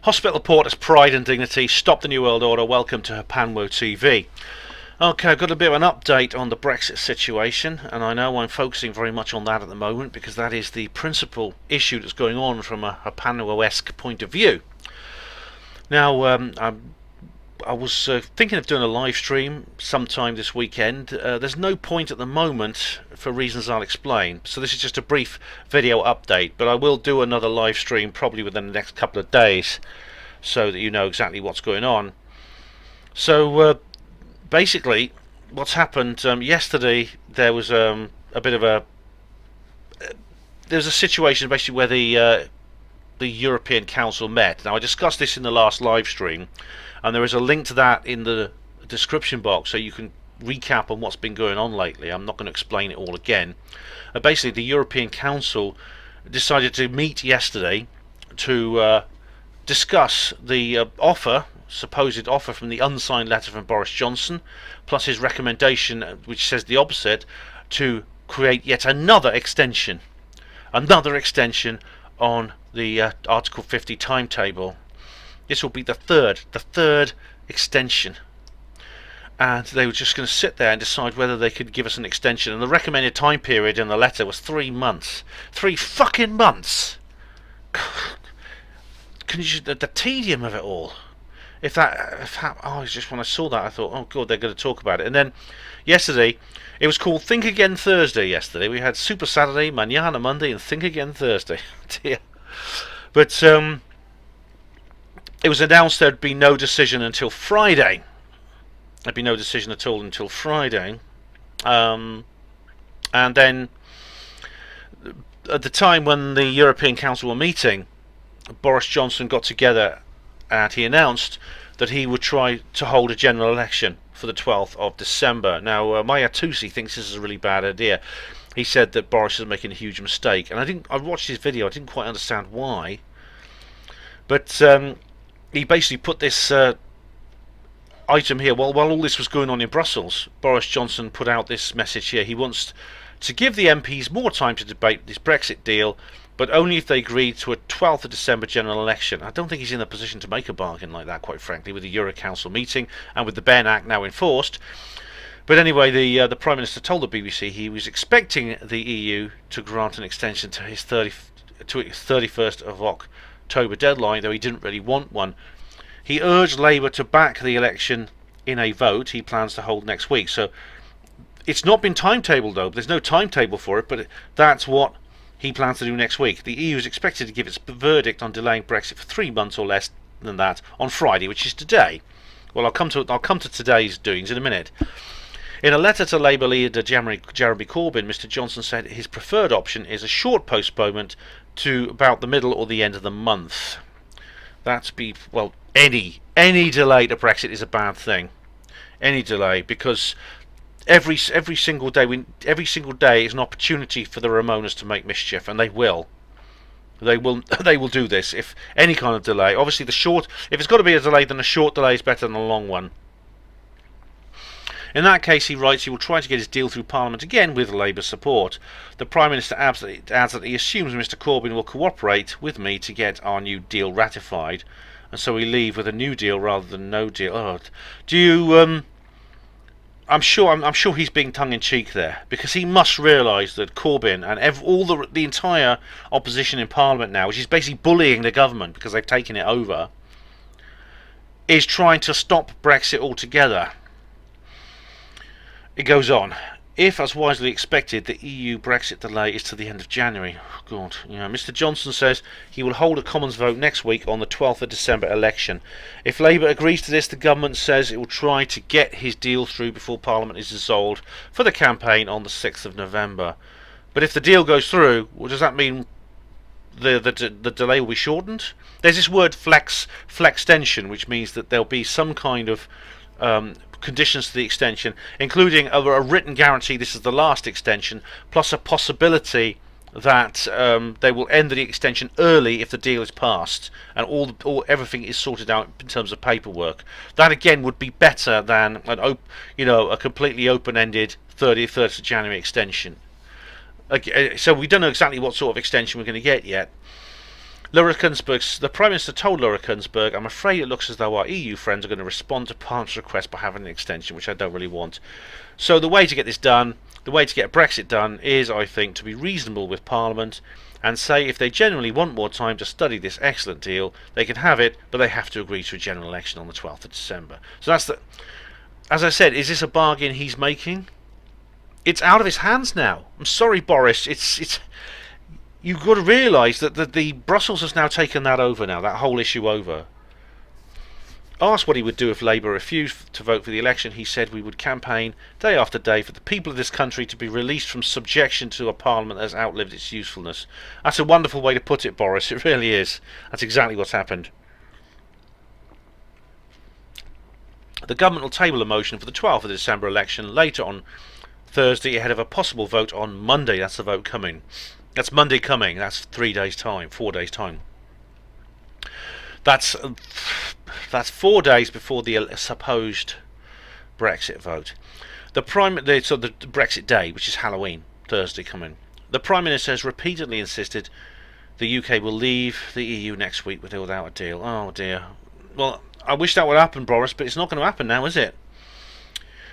Hospital Porter's Pride and Dignity, Stop the New World Order, welcome to Hapanwo TV. Okay, I've got a bit of an update on the Brexit situation, and I know I'm focusing very much on that at the moment because that is the principal issue that's going on from a Hapanwo-esque point of view. Now, I was thinking of doing a live stream sometime this weekend. There's no point at the moment for reasons I'll explain, so this is just a brief video update, but I will do another live stream probably within the next couple of days so that you know exactly what's going on. So basically what's happened, yesterday there was a bit of a situation basically where the European Council met. Now I discussed this in the last live stream, and there is a link to that in the description box so you can recap on what's been going on lately. I'm not going to explain it all again. Basically, the European Council decided to meet yesterday to discuss the supposed offer from the unsigned letter from Boris Johnson, plus his recommendation, which says the opposite, to create yet another extension on the Article 50 timetable. This will be the third extension, and they were just going to sit there and decide whether they could give us an extension. And the recommended time period in the letter was 3 months. 3 fucking months. Can you the tedium of it all? Just when I saw that, I thought, oh god, they're going to talk about it. And then yesterday, it was called Think Again Thursday. Yesterday we had Super Saturday, Mañana Monday, and Think Again Thursday. Dear. But it was announced there'd be no decision until Friday. There'd be no decision at all until Friday. And then, at the time when the European Council were meeting, Boris Johnson got together and he announced that he would try to hold a general election for the 12th of December. Now, Maya Tusi thinks this is a really bad idea. He said that Boris is making a huge mistake, and I watched his video. I didn't quite understand why, but he basically put this item here. While all this was going on in Brussels, Boris Johnson put out this message here. He wants to give the MPs more time to debate this Brexit deal, but only if they agree to a 12th of December general election. I don't think he's in a position to make a bargain like that, quite frankly, with the Euro Council meeting and with the Benn Act now enforced. But anyway, the Prime Minister told the BBC he was expecting the EU to grant an extension to his 31st of October deadline, though he didn't really want one. He urged Labour to back the election in a vote he plans to hold next week. So it's not been timetabled, though. There's no timetable for it, but that's what he plans to do next week. The EU is expected to give its verdict on delaying Brexit for 3 months or less than that on Friday, which is today. Well, I'll come to today's doings in a minute. In a letter to Labour leader Jeremy Corbyn, Mr Johnson said his preferred option is a short postponement to about the middle or the end of the month. Any delay to Brexit is a bad thing. Any delay, because every single day is an opportunity for the Ramonas to make mischief, and they will. They will do this if any kind of delay. Obviously, if it's got to be a delay, then a short delay is better than a long one. In that case, he writes, he will try to get his deal through Parliament again with Labour support. The Prime Minister adds that he assumes Mr Corbyn will cooperate with me to get our new deal ratified, and so we leave with a new deal rather than no deal. Oh, do you? I'm sure he's being tongue-in-cheek there, because he must realise that Corbyn and all the entire opposition in Parliament now, which is basically bullying the government because they've taken it over, is trying to stop Brexit altogether. It goes on. If, as wisely expected, the EU Brexit delay is to the end of January, Mr Johnson says he will hold a Commons vote next week on the 12th of December election. If Labour agrees to this, the government says it will try to get his deal through before Parliament is dissolved for the campaign on the 6th of November. But if the deal goes through, well, does that mean the delay will be shortened? There's this word flextension, which means that there'll be some kind of conditions to the extension, including a written guarantee this is the last extension, plus a possibility that they will end the extension early if the deal is passed and everything is sorted out in terms of paperwork. That again would be better than a completely open-ended 31st of January extension. So we don't know exactly what sort of extension we're going to get yet. The Prime Minister told Laura Kuenssberg, "I'm afraid it looks as though our EU friends are going to respond to Parliament's request by having an extension, which I don't really want." So the way to get this done, the way to get Brexit done, is, I think, to be reasonable with Parliament and say if they genuinely want more time to study this excellent deal, they can have it, but they have to agree to a general election on the 12th of December. So that's the... As I said, is this a bargain he's making? It's out of his hands now. I'm sorry, Boris. It's you've got to realise that the Brussels has now taken that over now, that whole issue over. Asked what he would do if Labour refused to vote for the election, he said we would campaign day after day for the people of this country to be released from subjection to a parliament that has outlived its usefulness. That's a wonderful way to put it, Boris. It really is. That's exactly what's happened. The government will table a motion for the 12th of December election later on Thursday ahead of a possible vote on Monday. That's the vote coming. That's Monday coming. That's 4 days time. That's 4 days before the supposed Brexit vote. The Brexit day, which is Halloween, Thursday coming. The Prime Minister has repeatedly insisted the UK will leave the EU next week with or without a deal. Oh dear. Well, I wish that would happen, Boris, but it's not going to happen now, is it?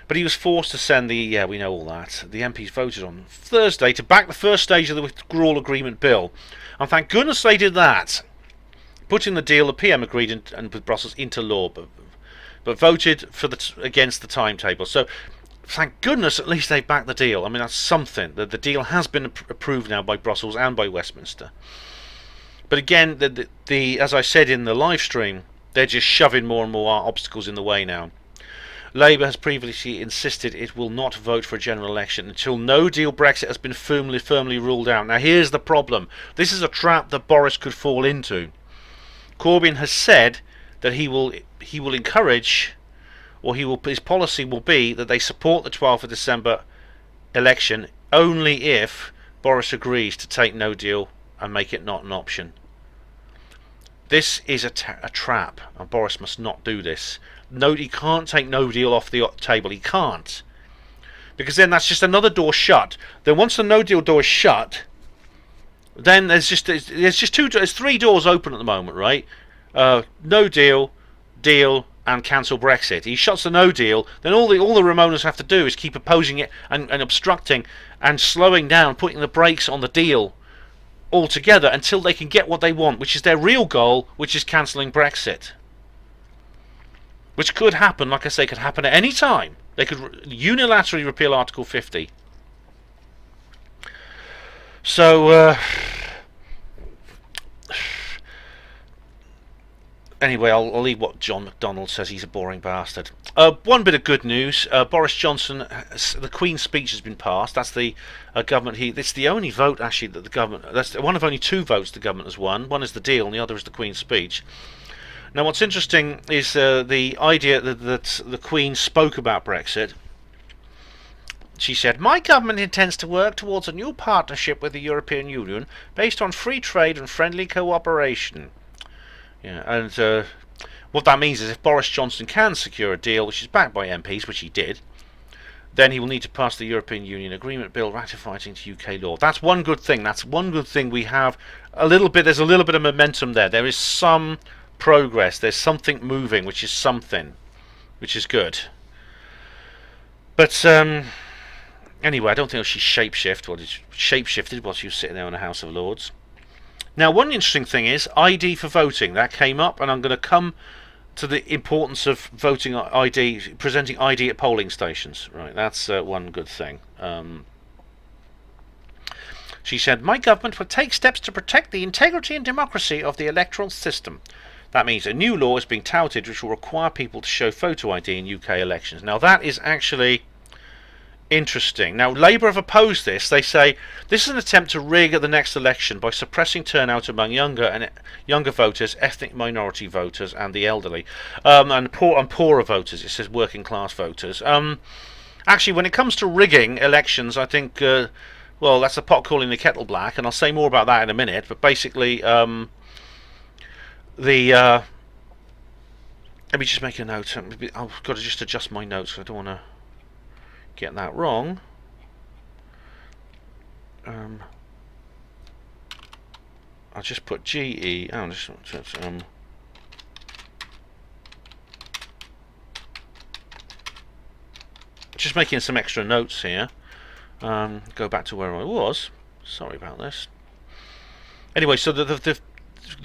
But he was forced to send we know all that. The MPs voted on Thursday to back the first stage of the withdrawal agreement bill. And thank goodness they did that. Putting the deal, the PM agreed and with Brussels into law, but voted against the timetable. So thank goodness at least they backed the deal. I mean, that's something. The deal has been approved now by Brussels and by Westminster. But again, as I said in the live stream, they're just shoving more and more obstacles in the way now. Labour has previously insisted it will not vote for a general election until no deal Brexit has been firmly ruled out. Now here's the problem. This is a trap that Boris could fall into. Corbyn has said that he will encourage, or his policy will be that they support the 12th of December election only if Boris agrees to take no deal and make it not an option. This is a trap, and Boris must not do this. No, he can't take no deal off the table. He can't, because then that's just another door shut. Then once the no deal door is shut, then there's three doors open at the moment, right? No deal, deal, and cancel Brexit. He shuts the no deal. Then all the Remoaners have to do is keep opposing it and obstructing and slowing down, putting the brakes on the deal altogether until they can get what they want, which is their real goal, which is cancelling Brexit. Which could happen, like I say, could happen at any time. They could unilaterally repeal Article 50. So, anyway, I'll leave what John McDonnell says. He's a boring bastard. One bit of good news: Boris Johnson, the Queen's speech has been passed. That's the government. It's the only vote actually that the government. That's one of only two votes the government has won. One is the deal, and the other is the Queen's speech. Now, what's interesting is the idea that the Queen spoke about Brexit. She said, "My government intends to work towards a new partnership with the European Union based on free trade and friendly cooperation." Yeah, and what that means is if Boris Johnson can secure a deal which is backed by MPs, which he did, then he will need to pass the European Union Agreement Bill ratifying into UK law. That's one good thing. That's one good thing we have. There's a little bit of momentum there. There is some progress. There's something moving, which is good. But anyway, I don't think she shapeshifted while she was sitting there in the House of Lords. Now, one interesting thing is ID for voting. That came up, and I'm going to come to the importance of voting ID, presenting ID at polling stations. Right, that's one good thing. She said, "My government will take steps to protect the integrity and democracy of the electoral system. That means a new law is being touted which will require people to show photo ID in UK elections." Now, that is actually interesting. Now, Labour have opposed this. They say this is an attempt to rig at the next election by suppressing turnout among younger voters, ethnic minority voters, and the elderly, and poorer voters. It says working class voters. Actually, when it comes to rigging elections, I think well, that's the pot calling the kettle black, and I'll say more about that in a minute. But basically, let me just make a note. I've got to just adjust my notes. I don't want to get that wrong. I'll just put GE. Oh, just making some extra notes here. Go back to where I was. Sorry about this. Anyway, so the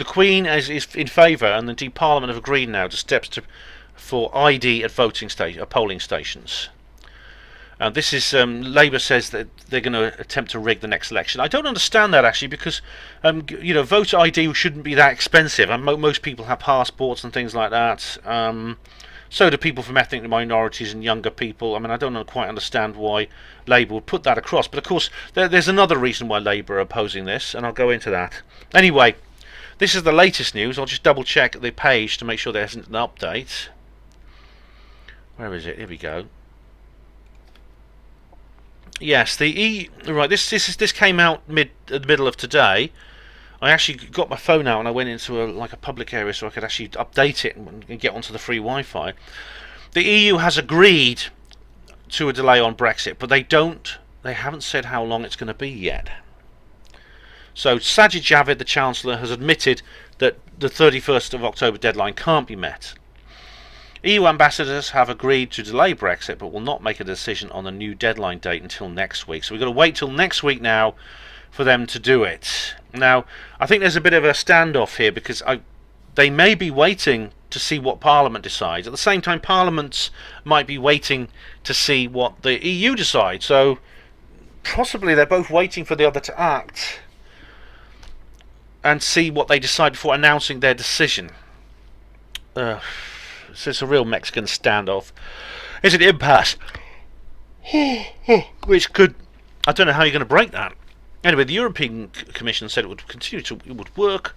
Queen is in favour, and the Parliament have agreed now to steps for ID at polling stations. This is Labour says that they're going to attempt to rig the next election. I don't understand that actually, because voter ID shouldn't be that expensive, and most people have passports and things like that. So do people from ethnic minorities and younger people. I mean, I don't quite understand why Labour would put that across. But of course, there's another reason why Labour are opposing this, and I'll go into that. Anyway, this is the latest news. I'll just double check the page to make sure there isn't an update. Where is it? Here we go. Yes, this came out the middle of today. I actually got my phone out and I went into a public area so I could actually update it and get onto the free Wi-Fi. The EU has agreed to a delay on Brexit, but they haven't said how long it's going to be yet. So Sajid Javid, the Chancellor, has admitted that the 31st of October deadline can't be met. EU ambassadors have agreed to delay Brexit, but will not make a decision on the new deadline date until next week. So we've got to wait till next week now for them to do it. Now, I think there's a bit of a standoff here, because they may be waiting to see what Parliament decides. At the same time, Parliament might be waiting to see what the EU decides. So possibly they're both waiting for the other to act and see what they decide before announcing their decision. So it's a real Mexican standoff. It's an impasse. Which could... I don't know how you're going to break that. Anyway, the European Commission said it would work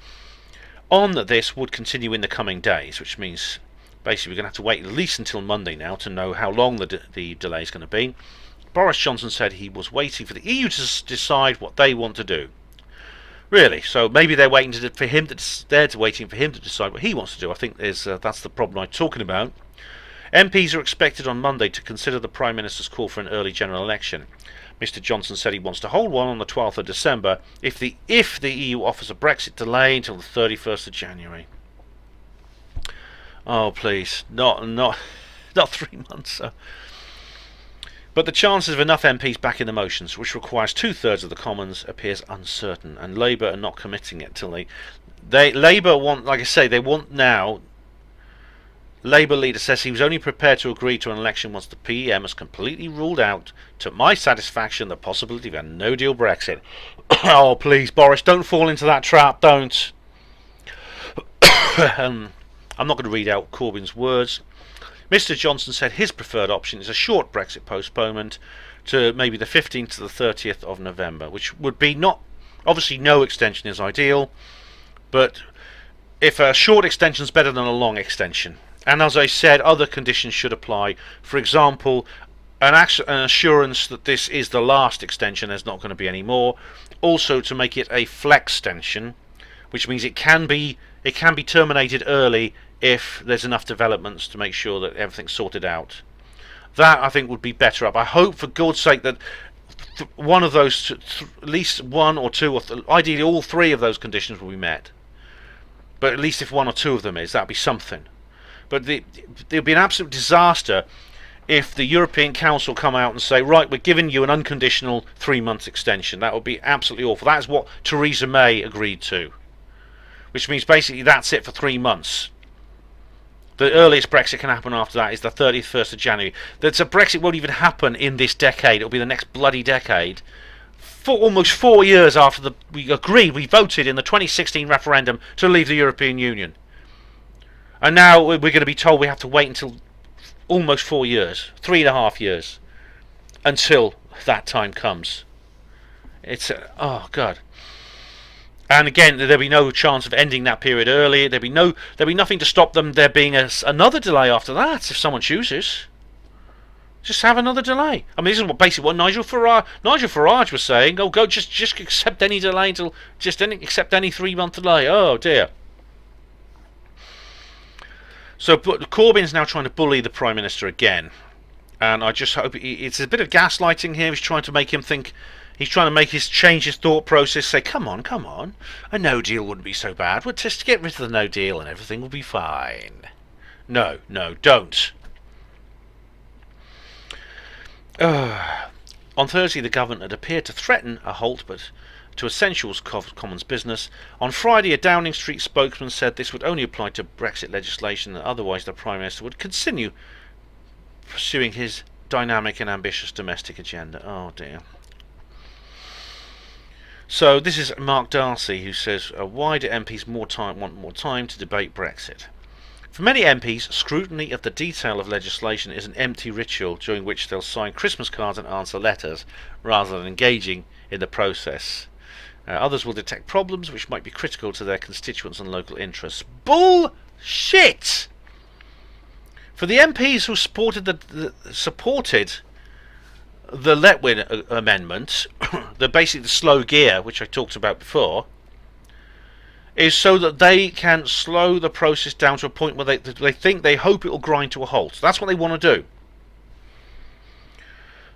on this would continue in the coming days, which means basically we're going to have to wait at least until Monday now to know how long the delay is going to be. Boris Johnson said he was waiting for the EU to decide what they want to do. Really? So maybe they're waiting for him to decide what he wants to do. I think that's the problem I'm talking about. MPs are expected on Monday to consider the Prime Minister's call for an early general election. Mr Johnson said he wants to hold one on the 12th of December if the EU offers a Brexit delay until the 31st of January. Oh please, not 3 months. But the chances of enough MPs back in the motions, which requires 2/3 of the Commons, appears uncertain, and Labour are not committing it till Labour want, like I say, they want now. Labour leader says he was only prepared to agree to an election once the PM has completely ruled out, to my satisfaction, the possibility of a no-deal Brexit. Oh, please, Boris, don't fall into that trap, don't. I'm not going to read out Corbyn's words. Mr Johnson said his preferred option is a short Brexit postponement to maybe the 15th to the 30th of November, which would be obviously no extension is ideal, but if a short extension is better than a long extension. And as I said, other conditions should apply. For example, an assurance that this is the last extension, there's not going to be any more. Also, to make it a flex extension, which means it can be terminated early if there's enough developments to make sure that everything's sorted out. That, I think, would be better up. I hope, for God's sake, that one of those, at least one or two, or ideally all three of those conditions will be met. But at least if one or two of them is, that'd be something. But it would be an absolute disaster if the European Council come out and say, right, we're giving you an unconditional 3 months extension. That would be absolutely awful. That's what Theresa May agreed to. Which means basically that's it for 3 months. The earliest Brexit can happen after that is the 31st of January. Brexit won't even happen in this decade. It'll be the next bloody decade. For almost 4 years after we voted in the 2016 referendum to leave the European Union. And now we're going to be told we have to wait until almost 4 years, 3.5 years, until that time comes. It's oh God. And again, there'll be no chance of ending that period early. There'll be nothing to stop them there being another delay after that if someone chooses. Just have another delay. I mean, this is basically what Nigel Farage was saying. Oh, go just accept any delay accept any 3-month delay. Oh dear. So Corbyn's now trying to bully the Prime Minister again. And I just hope it's a bit of gaslighting here. He's trying to make him think. He's trying to make change his thought process. Say, come on, a no deal wouldn't be so bad. We'll just get rid of the no deal and everything will be fine. No, don't. On Thursday, the government had appeared to threaten a halt, but to Essentials Commons business. On Friday, a Downing Street spokesman said this would only apply to Brexit legislation, and otherwise the Prime Minister would continue pursuing his dynamic and ambitious domestic agenda. Oh dear. So this is Mark Darcy, who says, why do MPs want more time to debate Brexit? For many MPs, scrutiny of the detail of legislation is an empty ritual during which they'll sign Christmas cards and answer letters rather than engaging in the process. Others will detect problems which might be critical to their constituents and local interests. Bullshit! For the MPs who supported the Letwin amendment, basically the slow gear, which I talked about before, is so that they can slow the process down to a point where they hope it will grind to a halt. That's what they want to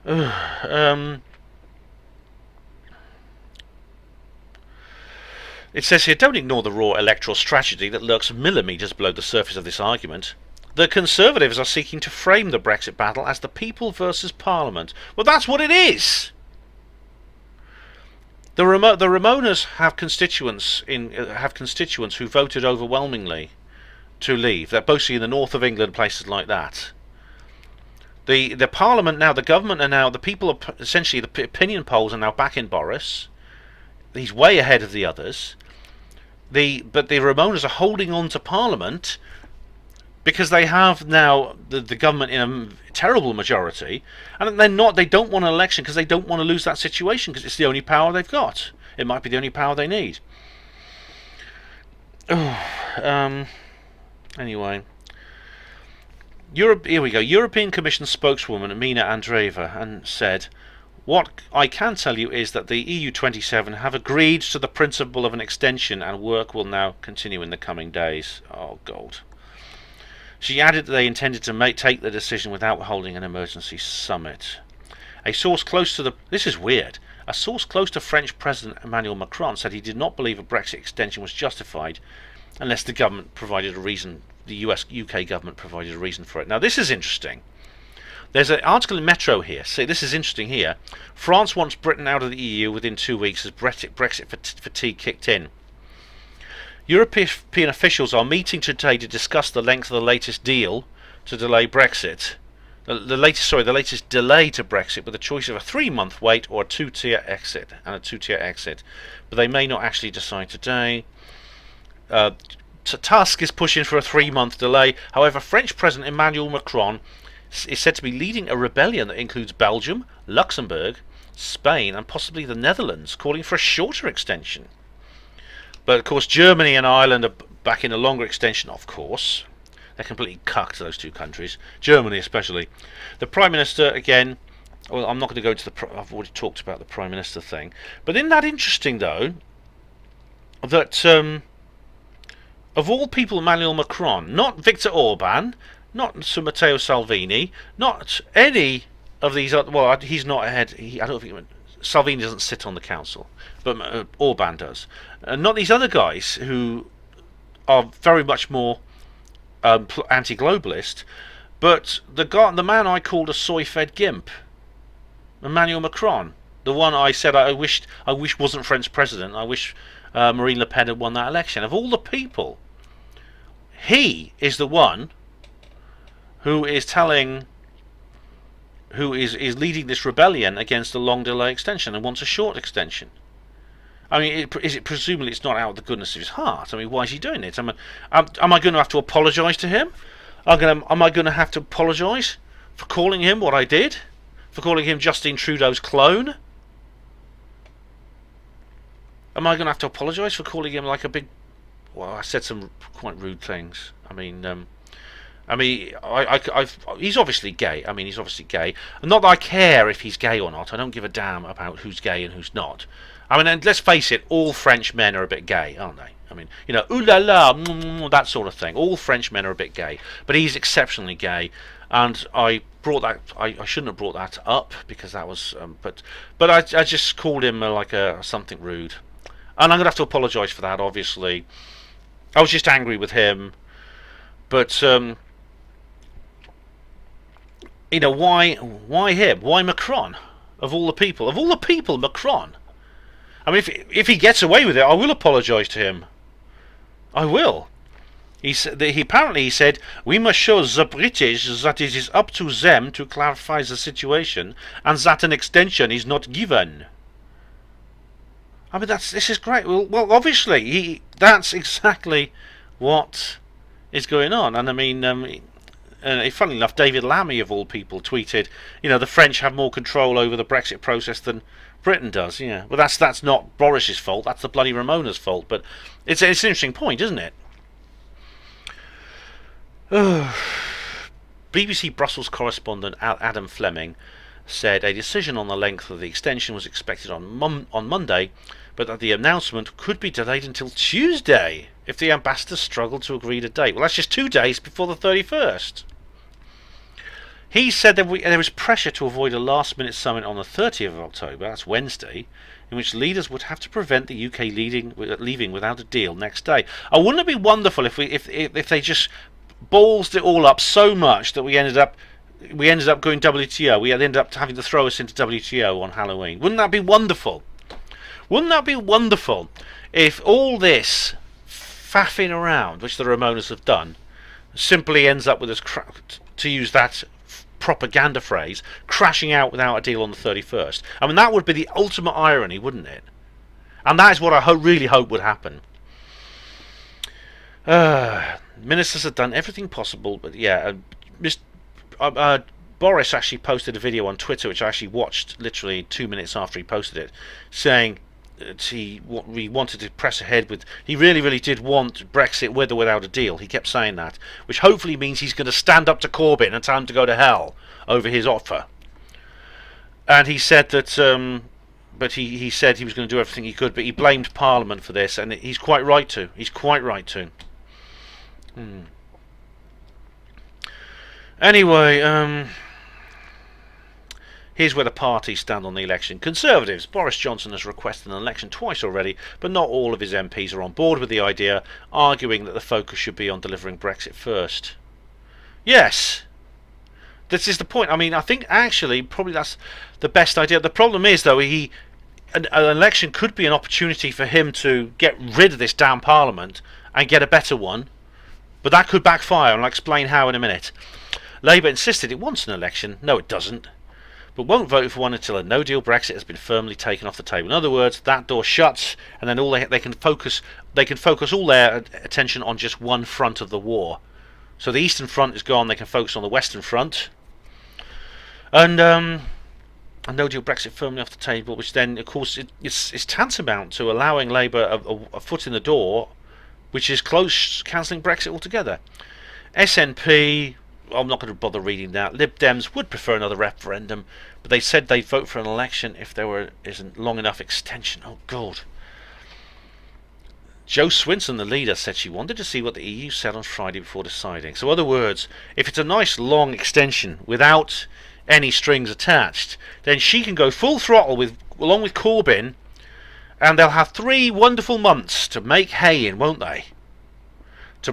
do. It says here, don't ignore the raw electoral strategy that lurks millimetres below the surface of this argument. The Conservatives are seeking to frame the Brexit battle as the people versus Parliament. Well, that's what it is. The Remoaners have constituents who voted overwhelmingly to leave. They're mostly in the north of England, places like that. The Parliament now, the government are now, the people are essentially, the opinion polls are now back in Boris. He's way ahead of the others. But the Remoaners are holding on to Parliament because they have now the government in a terrible majority, and they don't want an election because they don't want to lose that situation because it's the only power they've got. It might be the only power they need. Anyway, here we go. European Commission spokeswoman Mina Andreeva and said, "What I can tell you is that the EU27 have agreed to the principle of an extension, and work will now continue in the coming days." Oh God. She added that they intended to take the decision without holding an emergency summit. A source close to this is weird. A source close to French President Emmanuel Macron said he did not believe a Brexit extension was justified unless the government provided a reason. The UK government provided a reason for it. Now this is interesting. There's an article in Metro here. See, this is interesting here. France wants Britain out of the EU within 2 weeks as Brexit fatigue kicked in. European officials are meeting today to discuss the length of the latest deal to delay Brexit. The latest delay to Brexit, with a choice of a 3-month wait or a two-tier exit. But they may not actually decide today. Tusk is pushing for a 3-month delay. However, French President Emmanuel Macron is said to be leading a rebellion that includes Belgium, Luxembourg, Spain, and possibly the Netherlands, calling for a shorter extension. But of course, Germany and Ireland are backing a longer extension. Of course, they're completely cucked, those two countries. Germany, especially. The Prime Minister again. Well, I'm not going to go into I've already talked about the Prime Minister thing. But isn't that interesting, though, that of all people, Emmanuel Macron, not Viktor Orban, not Sir Matteo Salvini, not any of these other. Well, he's not ahead. I don't think Salvini doesn't sit on the council, but Orban does. Not these other guys who are very much more anti-globalist, but the man I called a soy-fed gimp, Emmanuel Macron, the one I said I wish wasn't French president. I wish Marine Le Pen had won that election. Of all the people, he is the one who is leading this rebellion against a long delay extension and wants a short extension. I mean, presumably it's not out of the goodness of his heart. I mean, why is he doing it? Am I going to have to apologise to him? Am I going to have to apologise for calling him what I did? For calling him Justin Trudeau's clone? Am I going to have to apologise for calling him like a big... Well, I said some quite rude things. He's obviously gay. He's obviously gay. And not that I care if he's gay or not. I don't give a damn about who's gay and who's not. And let's face it, all French men are a bit gay, aren't they? Ooh la la, that sort of thing. All French men are a bit gay. But he's exceptionally gay. And I brought that. I shouldn't have brought that up because that was. But I just called him like something rude, and I'm gonna have to apologise for that. Obviously, I was just angry with him, but why him? Why Macron? Of all the people, Macron. I mean, if he gets away with it, I will apologise to him. I will. He apparently said we must show the British that it is up to them to clarify the situation and that an extension is not given. I mean, this is great. Well, obviously, that's exactly what is going on. And I mean, funnily enough, David Lammy of all people tweeted, the French have more control over the Brexit process than Britain does. Yeah, well, that's not Boris's fault. That's the bloody Ramona's fault. But it's an interesting point, isn't it? BBC Brussels correspondent Adam Fleming said a decision on the length of the extension was expected on Monday, but that the announcement could be delayed until Tuesday if the ambassadors struggled to agree a date. Well, that's just 2 days before the 31st. He said there was pressure to avoid a last-minute summit on the 30th of October, that's Wednesday, in which leaders would have to prevent the UK leaving without a deal next day. Oh, wouldn't it be wonderful if they just ballsed it all up so much that we ended up going WTO. We ended up having to throw us into WTO on Halloween. Wouldn't that be wonderful? Wouldn't that be wonderful if all this faffing around, which the Ramonas have done, simply ends up with us, to use that propaganda phrase, crashing out without a deal on the 31st? I mean, that would be the ultimate irony, wouldn't it? And that is what I really hope would happen. Ministers have done everything possible, but yeah, Boris actually posted a video on Twitter, which I actually watched literally 2 minutes after he posted it, saying that he wanted to press ahead with. He really, really did want Brexit with or without a deal. He kept saying that, which hopefully means he's going to stand up to Corbyn and tell him to go to hell over his offer. And he said that. But he said he was going to do everything he could, but he blamed Parliament for this, and he's quite right to. He's quite right to. Anyway, here's where the parties stand on the election. Conservatives. Boris Johnson has requested an election twice already, but not all of his MPs are on board with the idea, arguing that the focus should be on delivering Brexit first. Yes, this is the point. I mean, I think actually probably that's the best idea. The problem is, though, an election could be an opportunity for him to get rid of this damn Parliament and get a better one. But that could backfire, and I'll explain how in a minute. Labour insisted it wants an election. No, it doesn't. But won't vote for one until a no-deal Brexit has been firmly taken off the table. In other words, that door shuts, and then they can focus all their attention on just one front of the war. So the Eastern Front is gone. They can focus on the Western Front, and a no-deal Brexit firmly off the table. Which then, of course, it's tantamount to allowing Labour a foot in the door, which is cancelling Brexit altogether. SNP, I'm not going to bother reading that. Lib Dems would prefer another referendum, but they said they'd vote for an election if there isn't long enough extension. Oh, God. Jo Swinson, the leader, said she wanted to see what the EU said on Friday before deciding. So, in other words, if it's a nice long extension without any strings attached, then she can go full throttle along with Corbyn, and they'll have 3 wonderful months to make hay in, won't they? To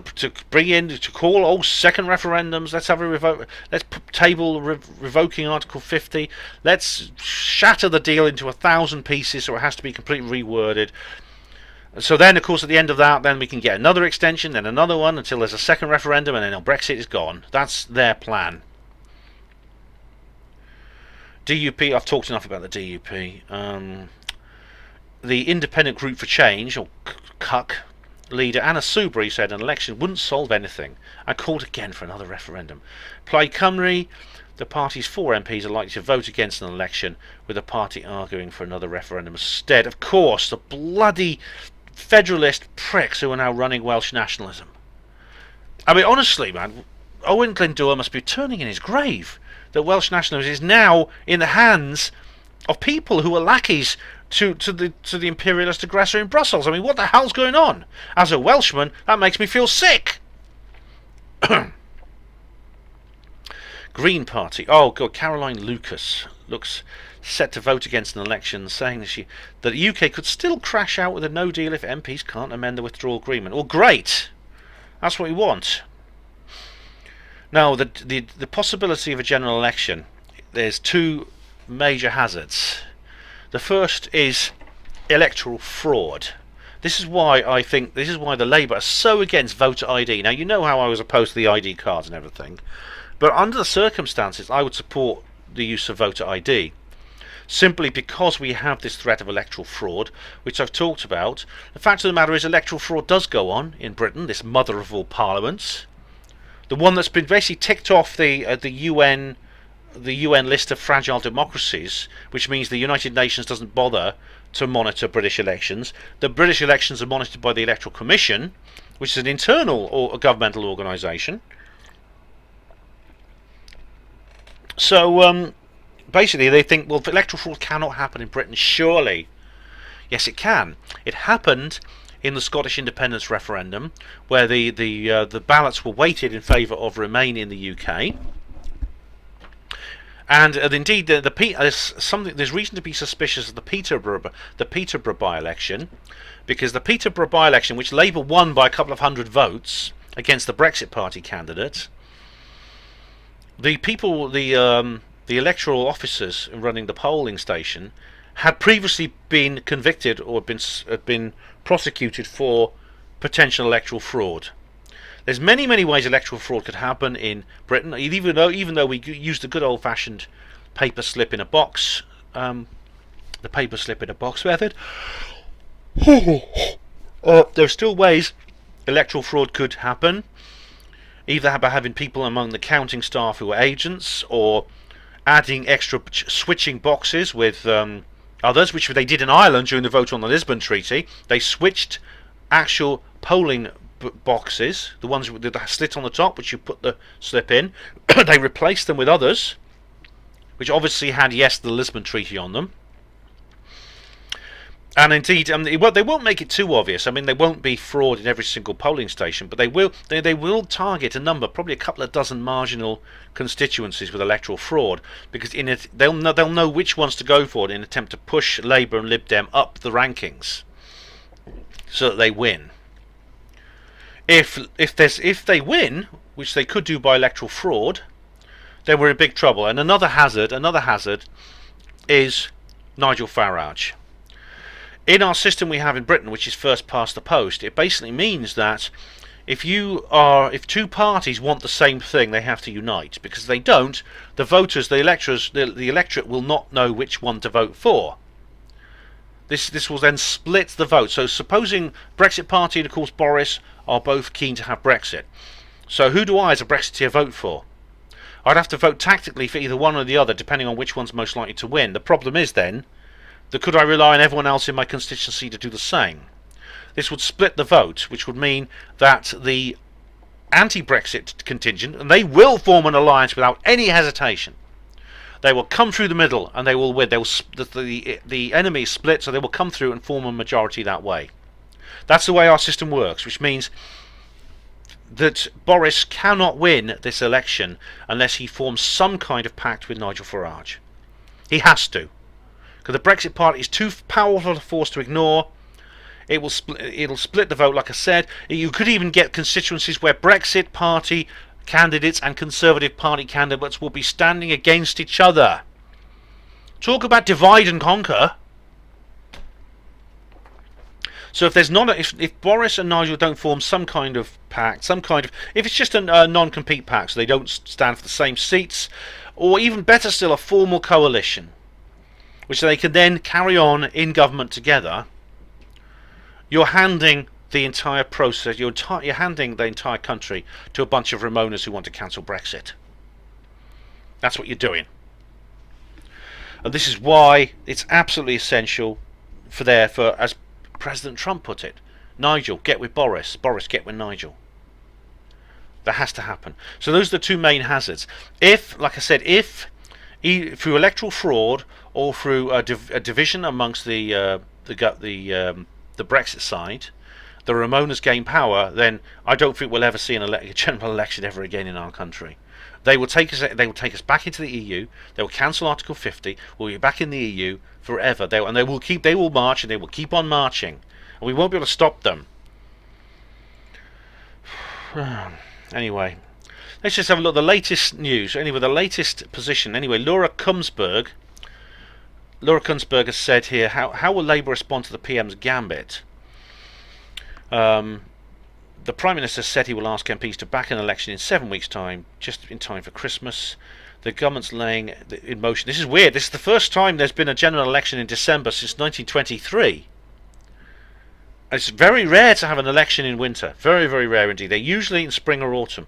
call second referendums. Let's have a revoke. Let's table revoking Article 50. Let's shatter the deal into 1,000 pieces, so it has to be completely reworded. So then, of course, at the end of that, then we can get another extension, then another one until there's a second referendum, and then Brexit is gone. That's their plan. DUP. I've talked enough about the DUP. The Independent Group for Change, or CUC, leader Anna Soubry said an election wouldn't solve anything and called again for another referendum. Plaid Cymru, the party's 4 MPs are likely to vote against an election, with the party arguing for another referendum instead. Of course, the bloody federalist pricks who are now running Welsh nationalism. I mean, honestly, man, Owen Glendower must be turning in his grave that Welsh nationalism is now in the hands of people who are lackeys to the imperialist aggressor in Brussels. I mean, what the hell's going on? As a Welshman, that makes me feel sick. Green Party. Oh God, Caroline Lucas looks set to vote against an election, saying that the UK could still crash out with a no deal if MPs can't amend the withdrawal agreement. Well, great. That's what we want. Now, the possibility of a general election, there's two major hazards. The first is electoral fraud. This is why the Labour are so against voter ID. Now, you know how I was opposed to the ID cards and everything, but under the circumstances, I would support the use of voter ID, simply because we have this threat of electoral fraud, which I've talked about. The fact of the matter is, electoral fraud does go on in Britain, this mother of all parliaments, the one that's been basically ticked off the UN list of fragile democracies, which means the United Nations doesn't bother to monitor British elections. The British elections are monitored by the Electoral Commission, which is an internal or a governmental organisation. So basically they think, well, if electoral fraud cannot happen in Britain, surely. Yes, it can. It happened in the Scottish independence referendum, where the ballots were weighted in favour of Remain in the UK. And indeed, there's reason to be suspicious of the Peterborough by-election, because the Peterborough by-election, which Labour won by a couple of hundred votes against the Brexit Party candidate, the electoral officers running the polling station had previously been convicted or had been prosecuted for potential electoral fraud. There's many ways electoral fraud could happen in Britain, even though we use the good old-fashioned paper slip in a box, the paper slip in a box method. There are still ways electoral fraud could happen, either by having people among the counting staff who are agents, or adding extra switching boxes with others, which they did in Ireland during the vote on the Lisbon Treaty. They switched actual polling boxes, the ones with the slit on the top, which you put the slip in. They replaced them with others, which obviously had the Lisbon Treaty on them. And indeed, they won't make it too obvious. I mean, they won't be fraud in every single polling station, but they will target a number, probably a couple of dozen marginal constituencies with electoral fraud, because in it they'll know which ones to go for in an attempt to push Labour and Lib Dem up the rankings, so that they win. If they win, which they could do by electoral fraud, then we're in big trouble. And another hazard is Nigel Farage. In our system we have in Britain, which is first past the post, it basically means that if two parties want the same thing, they have to unite. Because if they don't, the electorate will not know which one to vote for. This will then split the vote. So supposing Brexit Party and of course Boris are both keen to have Brexit. So who do I as a Brexiteer vote for? I'd have to vote tactically for either one or the other, depending on which one's most likely to win. The problem is then, could I rely on everyone else in my constituency to do the same? This would split the vote, which would mean that the anti-Brexit contingent, and they will form an alliance without any hesitation. They will come through the middle and they will win. The enemy is split, so they will come through and form a majority that way. That's the way our system works, which means that Boris cannot win this election unless he forms some kind of pact with Nigel Farage. He has to, because the Brexit Party is too powerful a force to ignore. It'll split the vote, like I said. You could even get constituencies where Brexit Party candidates and Conservative Party candidates will be standing against each other. Talk about divide and conquer. So if Boris and Nigel don't form some kind of pact, if it's just a non-compete pact, so they don't stand for the same seats, or even better still, a formal coalition, which they can then carry on in government together, you're handing the entire process, you're handing the entire country to a bunch of Ramonas who want to cancel Brexit. That's what you're doing. And this is why it's absolutely essential as President Trump put it, Nigel, get with Boris. Boris, get with Nigel. That has to happen. So those are the two main hazards. If, like I said, through electoral fraud or through a division amongst the Brexit side, the Ramonas gain power, then I don't think we'll ever see a general election ever again in our country. They will take us. They will take us back into the EU. They will cancel Article 50. We'll be back in the EU forever. They will keep. They will march, and they will keep on marching, and we won't be able to stop them. Anyway, let's just have a look at the latest news. Anyway, the latest position. Anyway, Laura Kunsberg has said here, how will Labour respond to the PM's gambit? The Prime Minister said he will ask MPs to back an election in 7 weeks' time, just in time for Christmas. The government's laying in motion. This is weird. This is the first time there's been a general election in December since 1923. It's very rare to have an election in winter. Very, very rare indeed. They're usually in spring or autumn.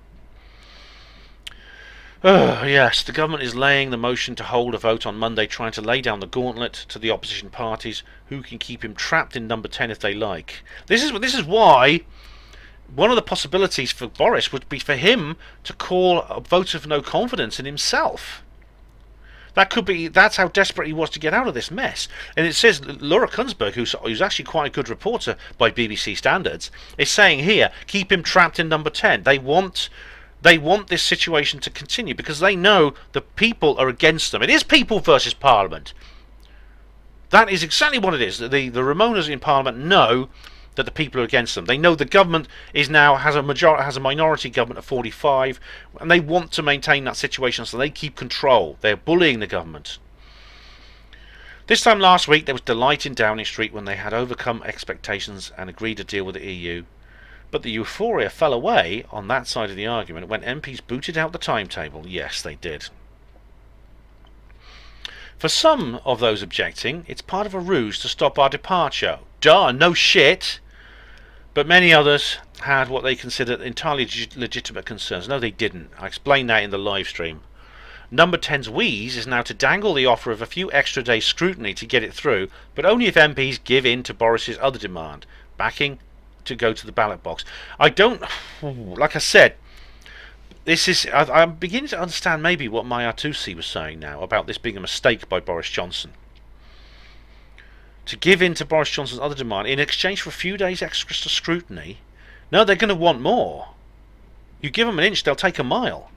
Oh, yes, the government is laying the motion to hold a vote on Monday, trying to lay down the gauntlet to the opposition parties, who can keep him trapped in number 10 if they like. This is why one of the possibilities for Boris would be for him to call a vote of no confidence in himself. That's how desperate he was to get out of this mess. And it says Laura Kunsberg, who's actually quite a good reporter by BBC standards, is saying here, keep him trapped in number 10. They want this situation to continue because they know the people are against them. It is people versus Parliament. That is exactly what it is. The Remoaners in Parliament know that the people are against them. They know the government has a minority government of 45, and they want to maintain that situation, so they keep control. They're bullying the government. This time last week there was delight in Downing Street when they had overcome expectations and agreed to deal with the EU. But the euphoria fell away on that side of the argument when MPs booted out the timetable. Yes, they did. For some of those objecting, it's part of a ruse to stop our departure. Duh, no shit. But many others had what they considered entirely legitimate concerns. No, they didn't. I explained that in the live stream. Number 10's wheeze is now to dangle the offer of a few extra days' scrutiny to get it through, but only if MPs give in to Boris's other demand, backing to go to the ballot box. I don't... Like I said, I'm beginning to understand maybe what Maya Tusi was saying now about this being a mistake by Boris Johnson. To give in to Boris Johnson's other demand in exchange for a few days extra scrutiny. No, they're going to want more. You give them an inch, they'll take a mile.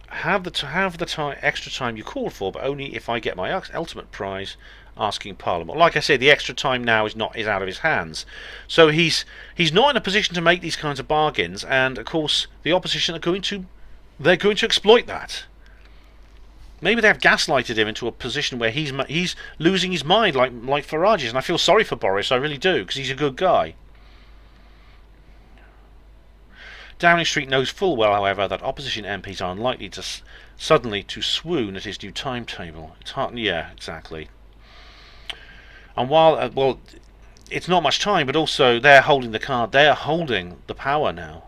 Have the extra time you called for, but only if I get my ultimate prize, asking Parliament. Like I said, the extra time now is out of his hands. So he's not in a position to make these kinds of bargains, and of course the opposition are going to exploit that. Maybe they have gaslighted him into a position where he's losing his mind like Farage is, and I feel sorry for Boris, I really do, because he's a good guy. Downing Street knows full well, however, that opposition MPs are unlikely to suddenly to swoon at his new timetable. It's hard, yeah, exactly. And while it's not much time, but also they're holding the card, they're holding the power now.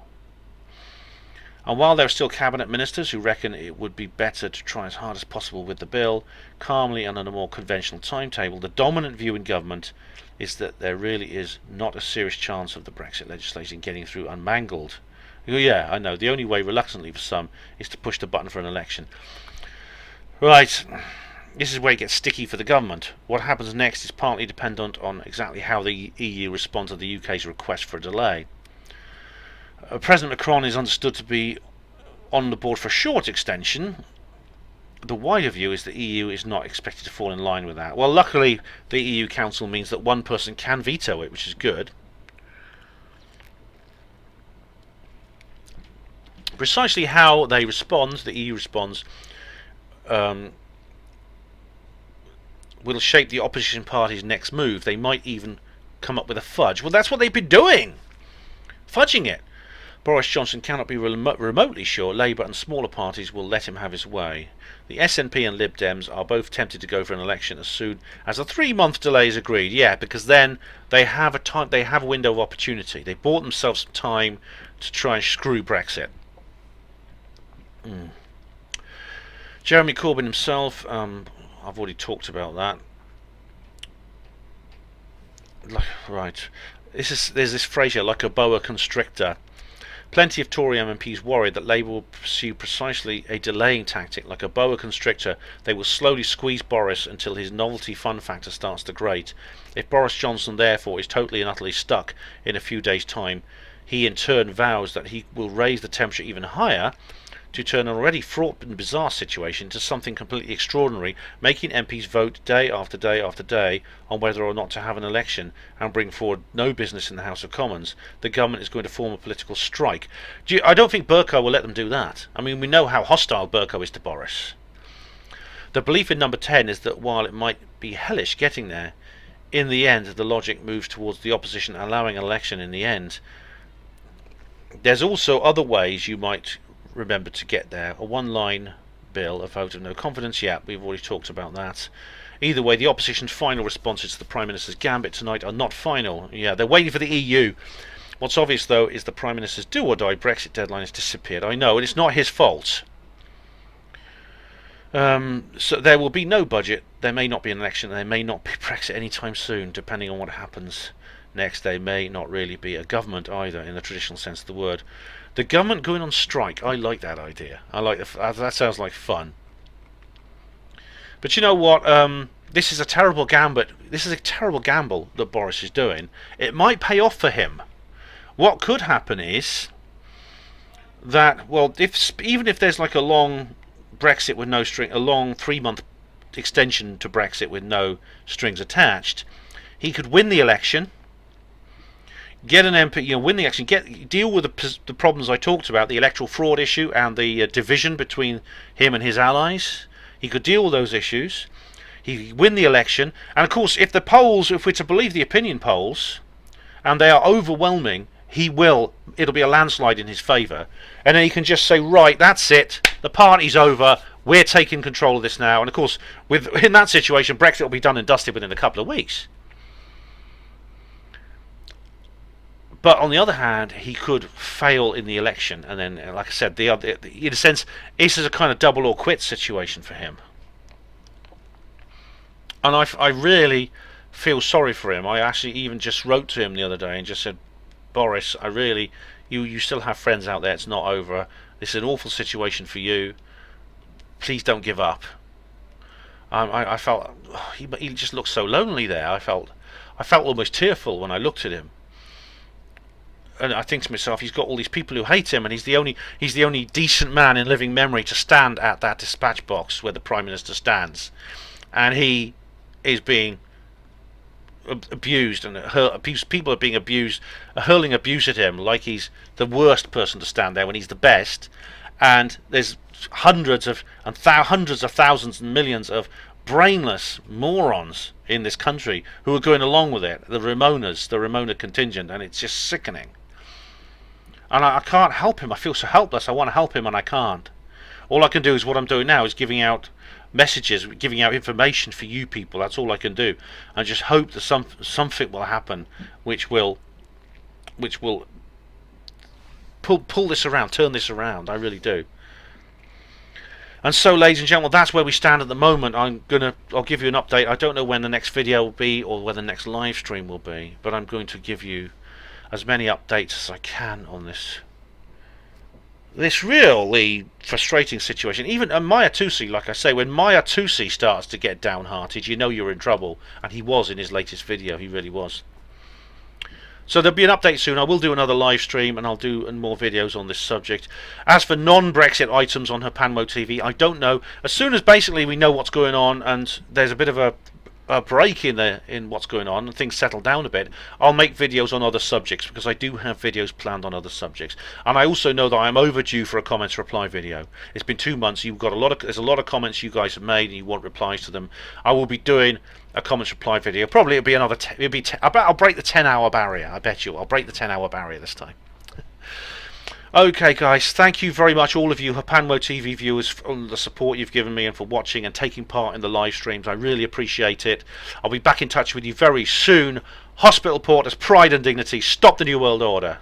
And while there are still cabinet ministers who reckon it would be better to try as hard as possible with the bill, calmly and on a more conventional timetable, the dominant view in government is that there really is not a serious chance of the Brexit legislation getting through unmangled. Yeah, I know, the only way, reluctantly for some, is to push the button for an election. Right, this is where it gets sticky for the government. What happens next is partly dependent on exactly how the EU responds to the UK's request for a delay. President Macron is understood to be on the board for a short extension. The wider view is the EU is not expected to fall in line with that. Well, luckily the EU Council means that one person can veto it, which is good. Precisely how they respond, the EU responds, will shape the opposition party's next move. They might even come up with a fudge. Well, that's what they've been doing, fudging it. Boris Johnson cannot be remotely sure Labour and smaller parties will let him have his way. The SNP and Lib Dems are both tempted to go for an election as soon as a 3-month delay is agreed. Yeah, because then they have a window of opportunity. They bought themselves some time to try and screw Brexit. Jeremy Corbyn himself, I've already talked about that. Right, there's this phrase here, like a boa constrictor. Plenty of Tory MPs worried that Labour will pursue precisely a delaying tactic. Like a boa constrictor, they will slowly squeeze Boris until his novelty fun factor starts to grate. If Boris Johnson therefore is totally and utterly stuck in a few days' time, he in turn vows that he will raise the temperature even higher to turn an already fraught and bizarre situation into something completely extraordinary, making MPs vote day after day after day on whether or not to have an election and bring forward no business in the House of Commons. The government is going to form a political strike. I don't think Burko will let them do that. I mean, we know how hostile Burko is to Boris. The belief in number 10 is that while it might be hellish getting there, in the end the logic moves towards the opposition allowing an election in the end. There's also other ways you might remember to get there. A one-line bill, a vote of no confidence. Yeah, we've already talked about that. Either way, the opposition's final responses to the Prime Minister's gambit tonight are not final. Yeah, they're waiting for the EU. What's obvious, though, is the Prime Minister's do-or-die Brexit deadline has disappeared. I know, and it's not his fault. So there will be no budget, there may not be an election, there may not be Brexit anytime soon, depending on what happens next. There may not really be a government either, in the traditional sense of the word. The government going on strike, I like that idea. I like that sounds like fun. But you know what? This is a terrible gamble. This is a terrible gamble that Boris is doing. It might pay off for him. What could happen is that, well, even if there's like a long Brexit with no string, a long 3-month extension to Brexit with no strings attached, he could win the election. Get an MP, win the election, deal with the problems I talked about, the electoral fraud issue and the division between him and his allies. He could deal with those issues. He could win the election, and of course, if we're to believe the opinion polls, and they are overwhelming, it'll be a landslide in his favour, and then he can just say, right, that's it, the party's over, we're taking control of this now. And of course, in that situation, Brexit will be done and dusted within a couple of weeks. But on the other hand, he could fail in the election, and then, like I said, in a sense, this is a kind of double or quit situation for him. And I really feel sorry for him. I actually even just wrote to him the other day and just said, Boris, you still have friends out there. It's not over. This is an awful situation for you. Please don't give up. I felt he just looked so lonely there. I felt almost tearful when I looked at him. And I think to myself, he's got all these people who hate him, and he's the only decent man in living memory to stand at that dispatch box where the Prime Minister stands, and he is being abused, and people are being abused, hurling abuse at him like he's the worst person to stand there when he's the best. And there's hundreds of thousands and millions of brainless morons in this country who are going along with it, the Ramona contingent, and it's just sickening. And I can't help him. I feel so helpless. I want to help him and I can't. All I can do is what I'm doing now, is giving out messages, giving out information for you people. That's all I can do. And just hope that something will happen which will pull this around, turn this around. I really do. And so, ladies and gentlemen, that's where we stand at the moment. I'll give you an update. I don't know when the next video will be or when the next live stream will be, but I'm going to give you as many updates as I can on this really frustrating situation. Even Maya Tusi, like I say, when Maya Tusi starts to get downhearted, you know you're in trouble. And he was in his latest video. He really was. So there'll be an update soon. I will do another live stream, and I'll do more videos on this subject. As for non-Brexit items on Hapanmo TV, I don't know. As soon as basically we know what's going on and there's a bit of a break in what's going on and things settle down a bit, I'll make videos on other subjects, because I do have videos planned on other subjects. And I also know that I'm overdue for a comments reply video. It's been 2 months. There's a lot of comments you guys have made, and you want replies to them. I will be doing a comments reply video. Probably it'll be another. I'll break the 10-hour barrier. I bet you. I'll break the 10-hour barrier this time. Okay, guys, thank you very much, all of you Hapanmo TV viewers, for the support you've given me and for watching and taking part in the live streams. I really appreciate it. I'll be back in touch with you very soon. Hospital Porters, pride and dignity. Stop the New World Order.